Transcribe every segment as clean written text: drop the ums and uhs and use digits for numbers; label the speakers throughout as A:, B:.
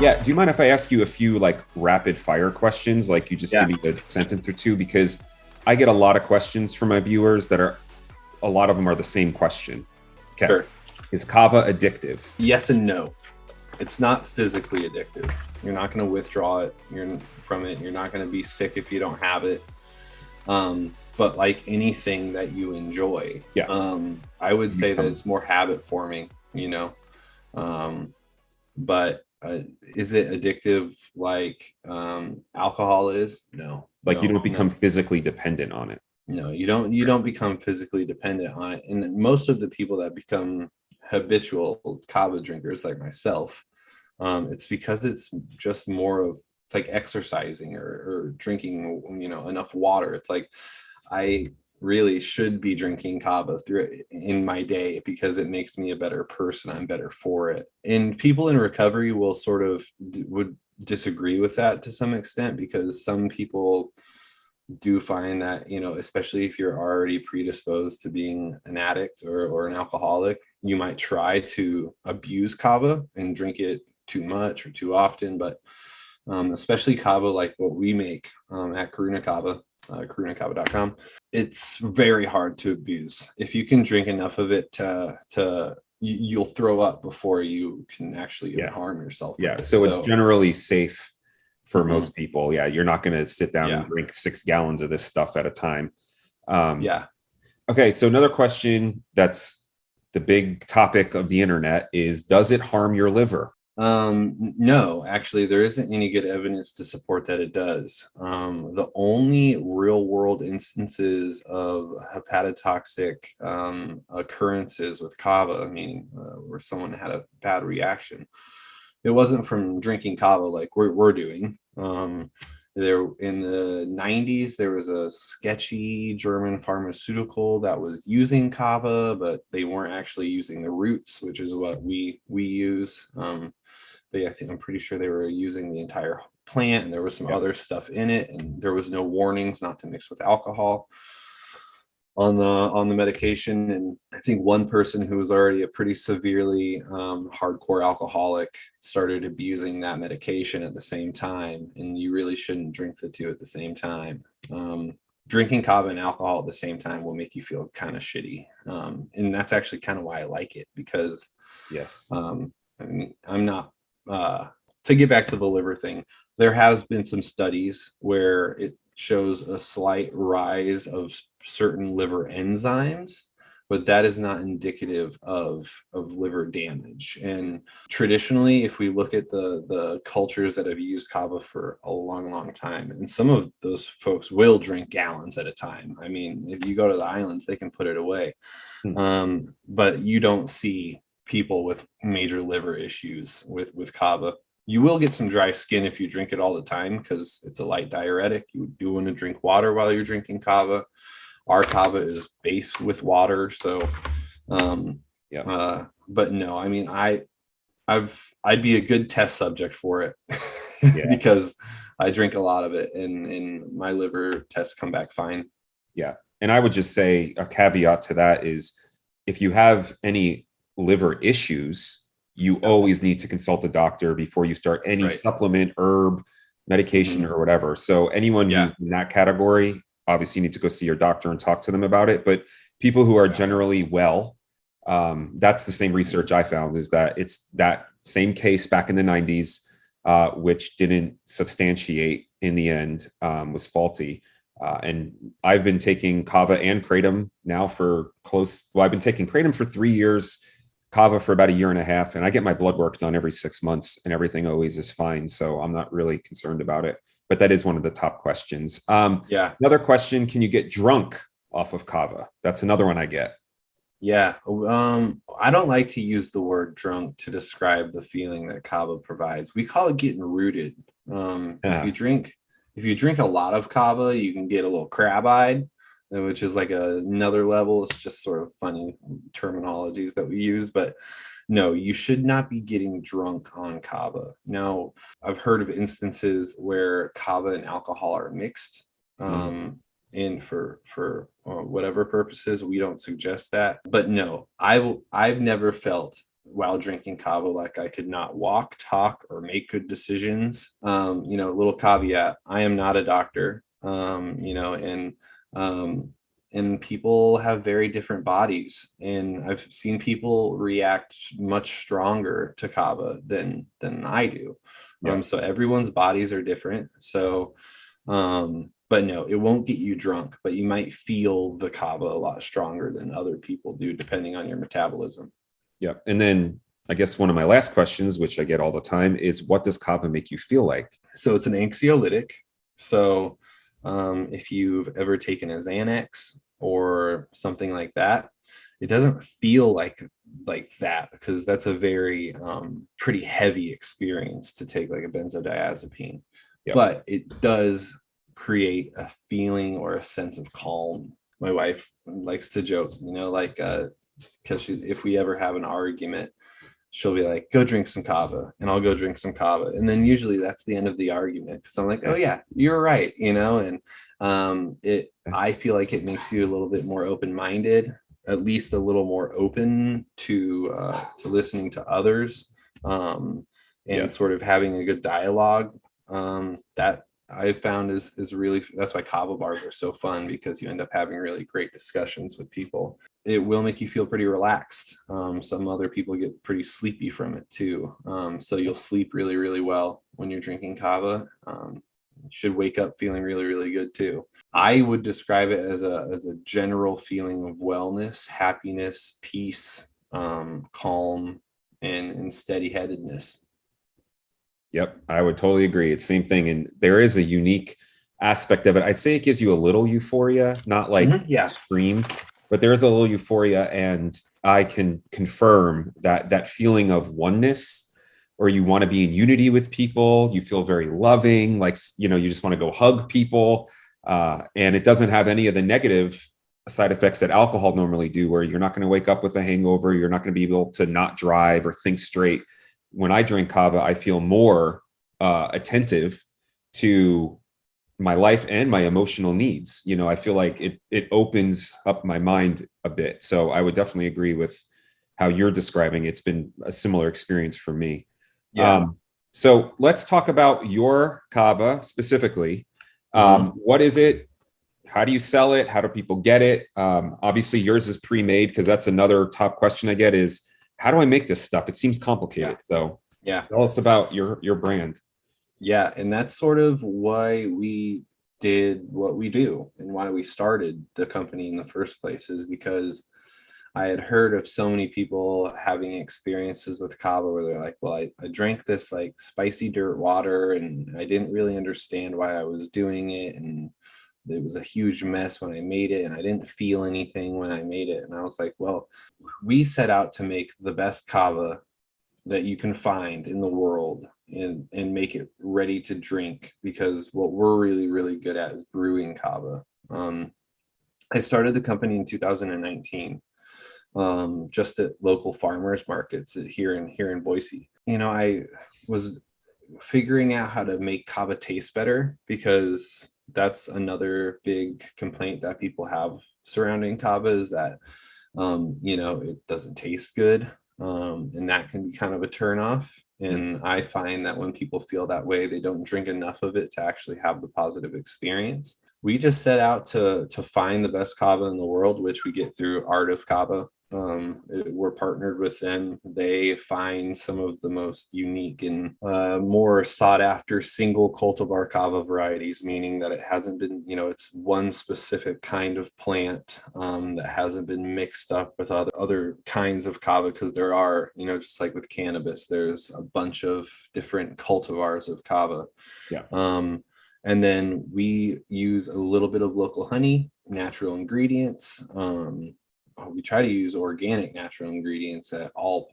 A: Yeah, do you mind if I ask you a few like rapid fire questions? Like you just give
B: Yeah,
A: me a sentence or two because I get a lot of questions from my viewers that are a lot of them are the same question. Okay.
B: sure.
A: Is kava addictive?
B: Yes and no. It's not physically addictive. You're not going to withdraw it. From it. You're not going to be sick if you don't have it. But like anything that you enjoy,
A: Yeah.
B: I would say that
A: Become
B: it's more habit forming. Um, but is it addictive like alcohol is? No,
A: like you
B: no,
A: don't become
B: no.
A: physically dependent on it.
B: No, you don't become physically dependent on it. And most of the people that become habitual kava drinkers like myself, it's because it's just more of it's like exercising or drinking, enough water. It's like I really should be drinking kava through it in my day because it makes me a better person. I'm better for it. And people in recovery will sort of would disagree with that to some extent because some people do find that, especially if you're already predisposed to being an addict or an alcoholic, you might try to abuse kava and drink it too much or too often. But especially kava like what we make at Karuna Kava, karunakava.com, it's very hard to abuse. If you can drink enough of it you'll throw up before you can actually even
A: Yeah.
B: harm yourself
A: Yeah.
B: with it.
A: So it's
B: So
A: generally safe for
B: mhm,
A: most people. Yeah. You're not going to sit down and
B: yeah,
A: drink 6 gallons of this stuff at a time. Um,
B: yeah.
A: okay. So another question that's the big topic of the internet is, does it harm your liver?
B: No, actually, there isn't any good evidence to support that it does. The only real world instances of hepatotoxic occurrences with kava, meaning where someone had a bad reaction, it wasn't from drinking kava like we're doing. There in the 90s, there was a sketchy German pharmaceutical that was using kava, but they weren't actually using the roots, which is what we use. I'm pretty sure they were using the entire plant, and there was some
A: Yeah.
B: other stuff in it, and there was no warnings not to mix with alcohol on the medication. And I think one person who was already a pretty severely hardcore alcoholic started abusing that medication at the same time, and you really shouldn't drink the two at the same time. Drinking kava and alcohol at the same time will make you feel kind of shitty, and that's actually kind of why I like it because
A: Yes.
B: I mean, I'm not to get back to the liver thing. There has been some studies where it shows a slight rise of certain liver enzymes, but that is not indicative of liver damage. And traditionally, if we look at the cultures that have used kava for a long time, and some of those folks will drink gallons at a time. I mean, if you go to the islands, they can put it away.
A: Hmm.
B: But you don't see people with major liver issues with kava. You will get some dry skin if you drink it all the time because it's a light diuretic. You do want to drink water while you're drinking kava. Our kava is based with water, so
A: Yeah.
B: but no, I mean I'd be a good test subject for it
A: Yeah.
B: because I drink a lot of it and my liver tests come back fine.
A: Yeah. And I would just say a caveat to that is if you have any liver issues, you
B: Yep.
A: always need to consult a doctor before you start any
B: Right.
A: supplement, herb, medication,
B: Mm-hmm.
A: or whatever. So anyone
B: Yeah.
A: who's in that category, obviously you need to go see your doctor and talk to them about it. But people who are
B: Yeah.
A: generally well, that's the same research I found is that it's that same case back in the 90s, which didn't substantiate in the end, was faulty. And I've been taking Kava and Kratom now for I've been taking Kratom for 3 years, Kava for about a year and a half. And I get my blood work done every 6 months and everything always is fine. So I'm not really concerned about it. But that is one of the top questions.
B: Yeah.
A: Another question, can you get drunk off of Kava? That's another one I get.
B: Yeah. I don't like to use the word drunk to describe the feeling that kava provides. We call it getting rooted. If
A: Yeah.
B: you drink a lot of kava, you can get a little crab-eyed, which is like another level. It's just sort of funny terminologies that we use, but no, you should not be getting drunk on kava. Now, I've heard of instances where kava and alcohol are mixed.
A: Mm.
B: In for whatever purposes, we don't suggest that. But no, I've never felt while drinking kava, like I could not walk, talk, or make good decisions. Little caveat, I am not a doctor. Um, and people have very different bodies, and I've seen people react much stronger to kava than I do.
A: Yeah.
B: So everyone's bodies are different. So but no, it won't get you drunk, but you might feel the kava a lot stronger than other people do, depending on your metabolism.
A: Yeah. And then I guess one of my last questions, which I get all the time, is what does kava make you feel like?
B: So it's an anxiolytic. So if you've ever taken a Xanax or something like that, it doesn't feel like that, because that's a very pretty heavy experience to take, like a benzodiazepine.
A: Yeah.
B: But it does create a feeling or a sense of calm. My wife likes to joke, because if we ever have an argument, she'll be like, go drink some kava, and I'll go drink some kava. And then usually that's the end of the argument, because I'm like, oh yeah, you're right. I feel like it makes you a little bit more open-minded, at least a little more open to listening to others, and
A: Yes.
B: sort of having a good dialogue. That I found is really, that's why kava bars are so fun, because you end up having really great discussions with people. It will make you feel pretty relaxed. Some other people get pretty sleepy from it too. So you'll sleep really, really well when you're drinking kava. You should wake up feeling really, really good too. I would describe it as a general feeling of wellness, happiness, peace, calm, and steady-headedness.
A: Yep, I would totally agree. It's same thing. And there is a unique aspect of it. I'd say it gives you a little euphoria, not like
B: Yeah.
A: extreme, but there is a little euphoria. And I can confirm that that feeling of oneness, or you want to be in unity with people, you feel very loving, like, you just want to go hug people. And it doesn't have any of the negative side effects that alcohol normally do, where you're not going to wake up with a hangover. You're not going to be able to not drive or think straight. When I drink kava, I feel more attentive to my life and my emotional needs. I feel like it opens up my mind a bit. So I would definitely agree with how you're describing. It's been a similar experience for me.
B: Yeah.
A: So let's talk about your kava specifically. What is it? How do you sell it? How do people get it? Obviously, yours is pre-made, because that's another top question I get is, how do I make this stuff? It seems complicated.
B: Yeah.
A: So
B: Yeah.
A: tell us about your brand.
B: Yeah. And that's sort of why we did what we do, and why we started the company in the first place, is because I had heard of so many people having experiences with kava where they're like, well, I drank this like spicy dirt water, and I didn't really understand why I was doing it. And it was a huge mess when I made it, and I didn't feel anything when I made it. And I was like, well, we set out to make the best kava that you can find in the world, and make it ready to drink, because what we're really, really good at is brewing kava. I started the company in 2019, just at local farmers markets here in Boise. I was figuring out how to make kava taste better, because that's another big complaint that people have surrounding kava, is that it doesn't taste good, and that can be kind of a turnoff. And I find that when people feel that way, they don't drink enough of it to actually have the positive experience. We just set out to find the best kava in the world, which we get through Art of Kava. We're partnered with them. They find some of the most unique and more sought after single cultivar kava varieties, meaning that it hasn't been, it's one specific kind of plant that hasn't been mixed up with other kinds of kava, because there are, just like with cannabis, there's a bunch of different cultivars of kava.
A: Yeah.
B: And then we use a little bit of local honey, natural ingredients. We try to use organic natural ingredients at all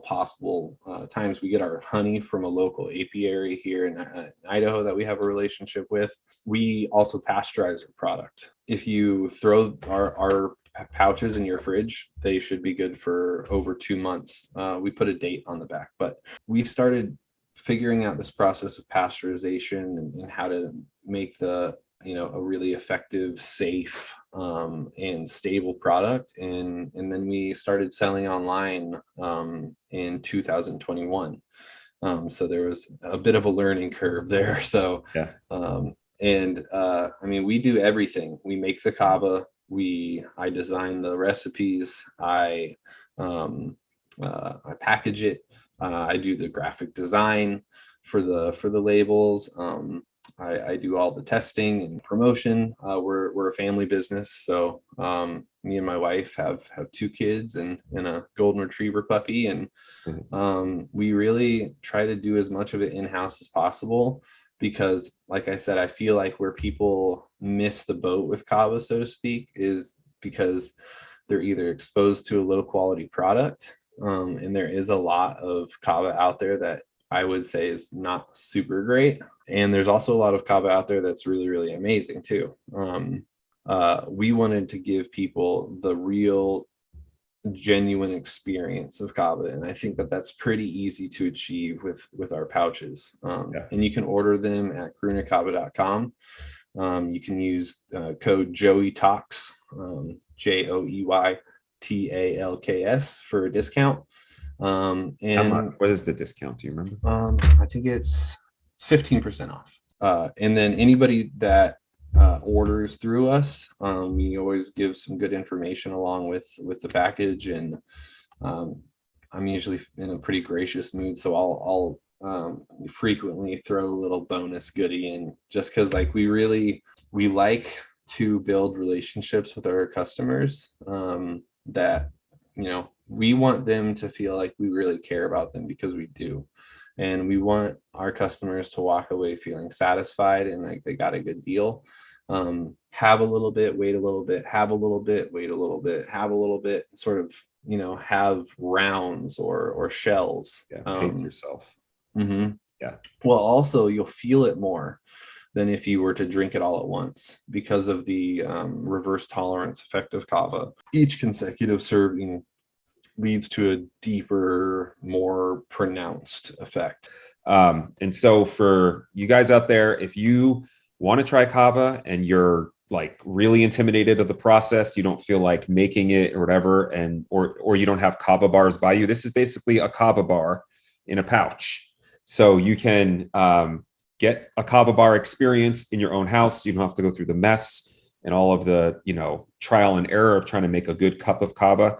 B: possible times. We get our honey from a local apiary here in Idaho that we have a relationship with. We also pasteurize our product. If you throw our pouches in your fridge, they should be good for over 2 months. We put a date on the back, but we started figuring out this process of pasteurization and how to make the a really effective, safe, and stable product. And then we started selling online in 2021. So there was a bit of a learning curve there. So,
A: Yeah.
B: I mean, we do everything. We make the kava. I design the recipes. I package it. I do the graphic design for the labels. I do all the testing and promotion. We're a family business, so me and my wife have 2 kids and a golden retriever puppy, and we really try to do as much of it in-house as possible, because like I said, I feel like where people miss the boat with kava, so to speak, is because they're either exposed to a low quality product, and there is a lot of kava out there that I would say is not super great, and there's also a lot of kava out there that's really, really amazing too. We wanted to give people the real genuine experience of kava, and I think that that's pretty easy to achieve with our pouches. And you can order them at karunakava.com. You can use code Joey Talks, JOEYTALKS, for a discount. And
A: what is the discount? Do you remember?
B: I think it's 15% off. And then anybody that orders through us, we always give some good information along with the package, and I'm usually in a pretty gracious mood, so I'll frequently throw a little bonus goodie in, just because like we like to build relationships with our customers, that we want them to feel like we really care about them, because we do. And we want our customers to walk away feeling satisfied and like they got a good deal. Have a little bit, wait a little bit, have a little bit, wait a little bit, have a little bit, sort of, have rounds or shells.
A: Pace yourself.
B: Mm-hmm.
A: Yeah.
B: Well, also you'll feel it more than if you were to drink it all at once, because of the reverse tolerance effect of kava. Each consecutive serving leads to a deeper, more pronounced effect.
A: And so for you guys out there, if you want to try kava and you're like really intimidated of the process, you don't feel like making it or whatever, or you don't have kava bars by you, this is basically a kava bar in a pouch. So you can get a kava bar experience in your own house. You don't have to go through the mess and all of the trial and error of trying to make a good cup of kava.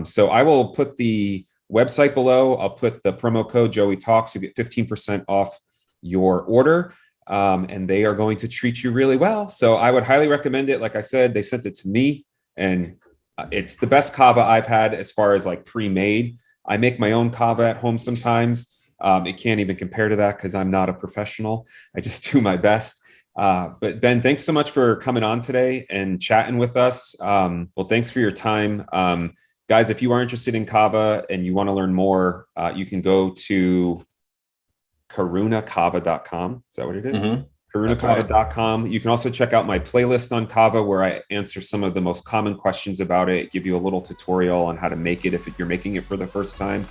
A: So I will put the website below. I'll put the promo code Joey Talks. You get 15% off your order, and they are going to treat you really well. So I would highly recommend it. Like I said, they sent it to me, and it's the best kava I've had as far as like pre-made. I make my own kava at home sometimes. It can't even compare to that because I'm not a professional. I just do my best. But Ben, thanks so much for coming on today and chatting with us. Well, thanks for your time. Guys, if you are interested in kava and you want to learn more, you can go to karunakava.com. Is that what it is? Mm-hmm. karunakava.com. Right. You can also check out my playlist on kava, where I answer some of the most common questions about it, give you a little tutorial on how to make it if you're making it for the first time.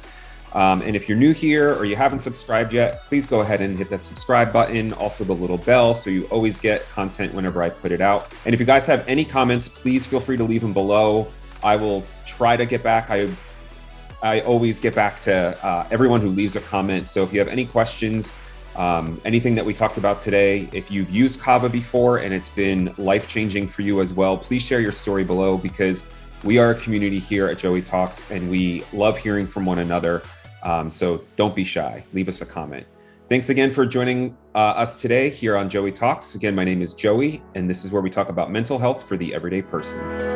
A: And if you're new here or you haven't subscribed yet, please go ahead and hit that subscribe button, also the little bell, so you always get content whenever I put it out. And if you guys have any comments, please feel free to leave them below. I will try to get back. I always get back to everyone who leaves a comment. So if you have any questions, anything that we talked about today, if you've used kava before and it's been life-changing for you as well, please share your story below, because we are a community here at Joey Talks and we love hearing from one another. So don't be shy. Leave us a comment. Thanks again for joining us today here on Joey Talks. Again, my name is Joey, and this is where we talk about mental health for the everyday person.